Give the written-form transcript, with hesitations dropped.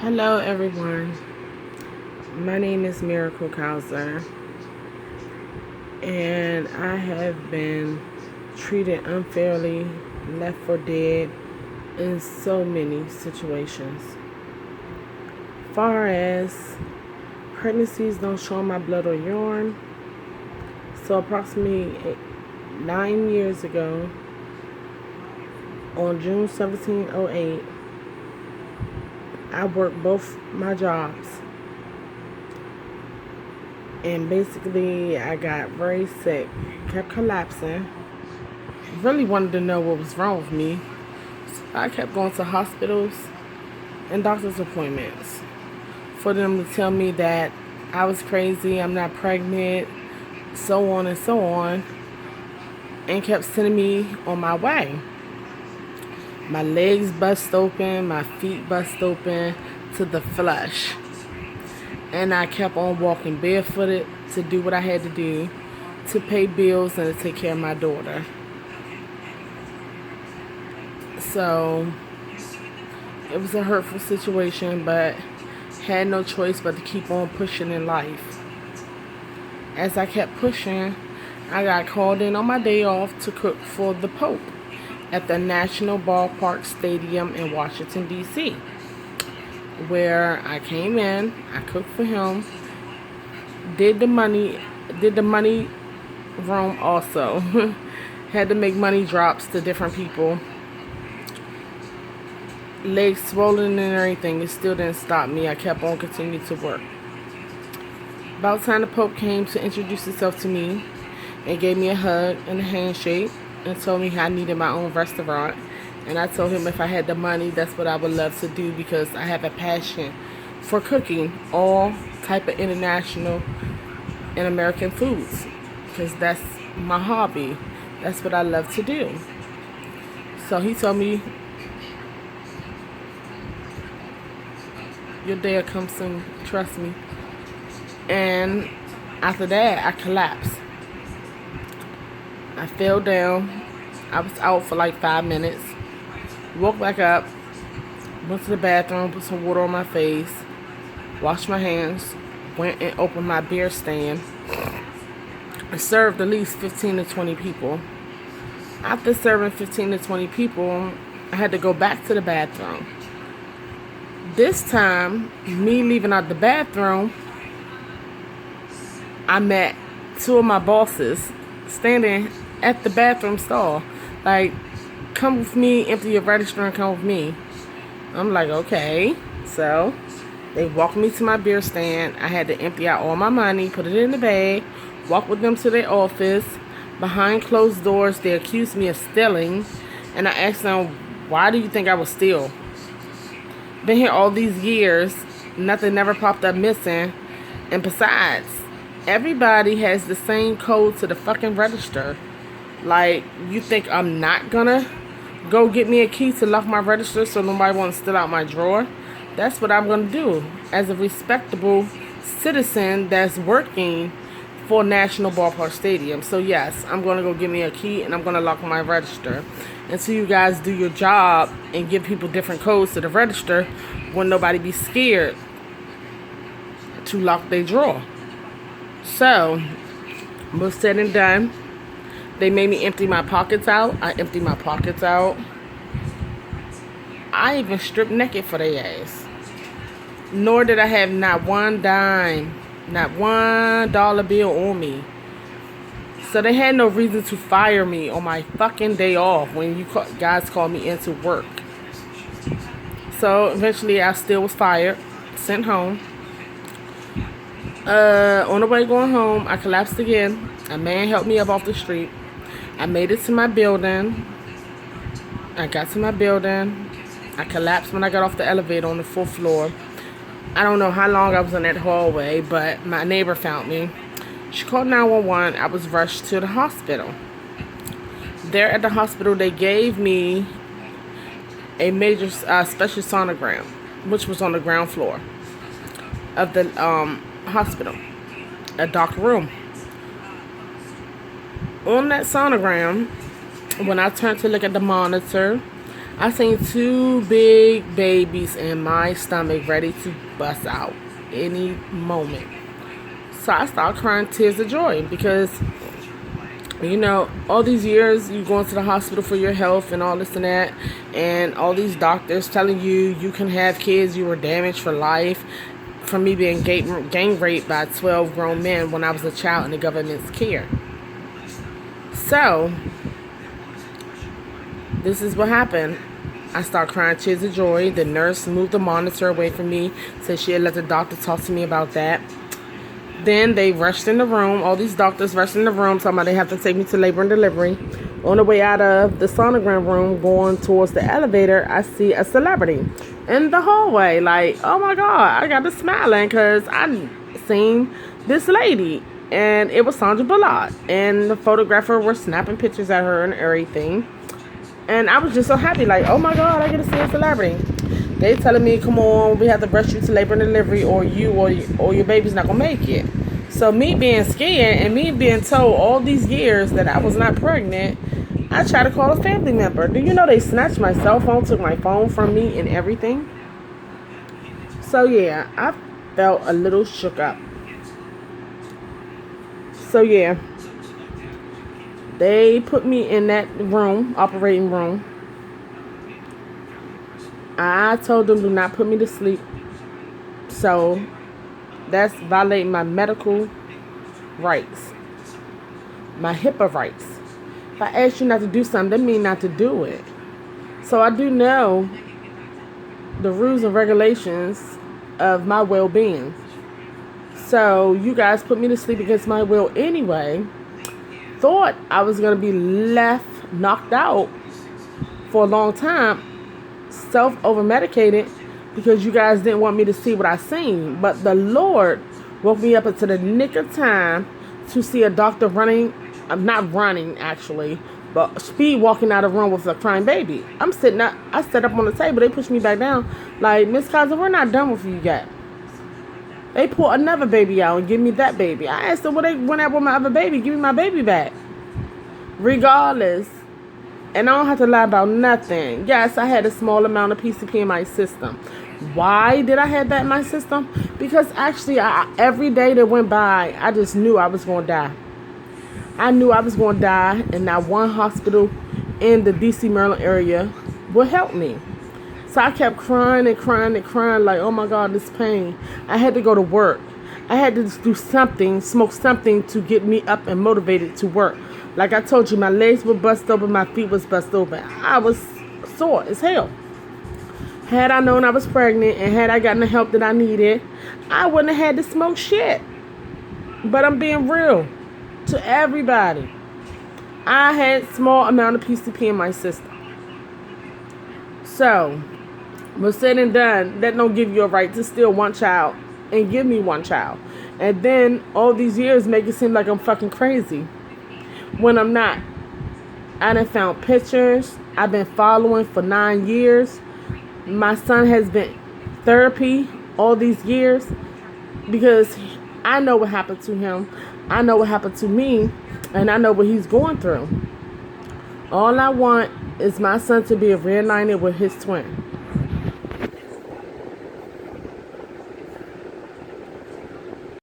Hello, everyone. My name is Miracle Kauser, and I have been treated unfairly, left for dead in so many situations. Far as pregnancies don't show my blood or urine, so approximately 9 years ago, on June 1708, I worked both my jobs. And basically, I got very sick, kept collapsing. Really wanted to know what was wrong with me. So I kept going to hospitals and doctor's appointments for them to tell me that I was crazy, I'm not pregnant, so on and so on, and kept sending me on my way. My legs bust open, my feet bust open to the flesh. And I kept on walking barefooted to do what I had to do to pay bills and to take care of my daughter. So it was a hurtful situation, but had no choice but to keep on pushing in life. As I kept pushing, I got called in on my day off to cook for the Pope at the National Ballpark Stadium in Washington, D.C., where I came in, I cooked for him, did the money room also. Had to make money drops to different people. Legs swollen and everything. It still didn't stop me. I kept on continuing to work. About the time the Pope came to introduce himself to me and gave me a hug and a handshake and told me I needed my own restaurant. And I told him if I had the money, that's what I would love to do because I have a passion for cooking all type of international and American foods because that's my hobby. That's what I love to do. So he told me, your day will come soon, trust me. And after that, I collapsed. I fell down. I was out for like 5 minutes. Woke back up, went to the bathroom, put some water on my face, washed my hands, went and opened my beer stand. I served at least 15 to 20 people. After serving 15 to 20 people, I had to go back to the bathroom. This time, me leaving out the bathroom, I met two of my bosses standing at the bathroom stall. Like, come with me, empty your register and come with me. I'm like, okay. So they walked me to my beer stand. I had to empty out all my money, put it in the bag, walk with them to their office. Behind closed doors, they accused me of stealing. And I asked them, why do you think I would steal? Been here all these years, nothing never popped up missing. And besides, everybody has the same code to the fucking register. Like, you think I'm not gonna go get me a key to lock my register so nobody won't steal out my drawer? That's what I'm gonna do as a respectable citizen that's working for National Ballpark Stadium. So yes, I'm gonna go get me a key and I'm gonna lock my register. And so you guys do your job and give people different codes to the register when nobody be scared to lock their drawer. So, was said and done. They made me empty my pockets out. I emptied my pockets out. I even stripped naked for their ass. Nor did I have not one dime, not $1 bill on me. So they had no reason to fire me on my fucking day off when you guys called me in to work. So eventually I still was fired, sent home. On the way going home, I collapsed again. A man helped me up off the street. I made it to my building. I got to my building. I collapsed when I got off the elevator on the 4th floor. I don't know how long I was in that hallway, but my neighbor found me. She called 911. I was rushed to the hospital. There at the hospital, they gave me a major special sonogram, which was on the ground floor of the hospital, a dark room. On that sonogram, when I turned to look at the monitor, I seen two big babies in my stomach ready to bust out any moment. So I started crying tears of joy because, all these years you going to the hospital for your health and all this and that, and all these doctors telling you you can have kids, you were damaged for life from me being gang raped by 12 grown men when I was a child in the government's care. So, this is what happened. I started crying tears of joy. The nurse moved the monitor away from me, said she had let the doctor talk to me about that. Then they rushed in the room. All these doctors rushed in the room, talking about they have to take me to labor and delivery. On the way out of the sonogram room, going towards the elevator, I see a celebrity in the hallway. Like, oh my God, I got to smiling because I seen this lady. And it was Sandra Bullock. And the photographer was snapping pictures at her and everything. And I was just so happy, like, oh my God, I get to see a celebrity. They telling me, come on, we have to rush you to labor and delivery or your baby's not going to make it. So me being scared and me being told all these years that I was not pregnant, I tried to call a family member. Do you know they snatched my cell phone, took my phone from me and everything? So yeah, I felt a little shook up. So yeah, they put me in that room, operating room. I told them do not put me to sleep. So that's violating my medical rights, my HIPAA rights. If I ask you not to do something, that means not to do it. So I do know the rules and regulations of my well-being. So you guys put me to sleep against my will anyway. Thought I was going to be left knocked out for a long time, self-over-medicated, because you guys didn't want me to see what I seen. But the Lord woke me up into the nick of time to see a doctor running, not running actually, but speed walking out of the room with a crying baby. I'm sitting up, I sat up on the table, they pushed me back down, like, Miss Cousin, we're not done with you yet. They pulled another baby out and give me that baby. I asked them, when they went out with my other baby, give me my baby back. Regardless. And I don't have to lie about nothing. Yes, I had a small amount of PCP in my system. Why did I have that in my system? Because actually, every day that went by, I just knew I was going to die. I knew I was going to die, and not one hospital in the D.C., Maryland area would help me. So I kept crying and crying and crying, like, oh my God, this pain. I had to go to work. I had to do something, smoke something to get me up and motivated to work. Like I told you, my legs were bust open, my feet was bust open. I was sore as hell. Had I known I was pregnant and had I gotten the help that I needed, I wouldn't have had to smoke shit. But I'm being real to everybody. I had small amount of PCP in my system. So, but said and done, that don't give you a right to steal one child and give me one child. And then all these years make it seem like I'm fucking crazy when I'm not. I done found pictures. I've been following for 9 years. My son has been therapy all these years because I know what happened to him. I know what happened to me, and I know what he's going through. All I want is my son to be reunited with his twin.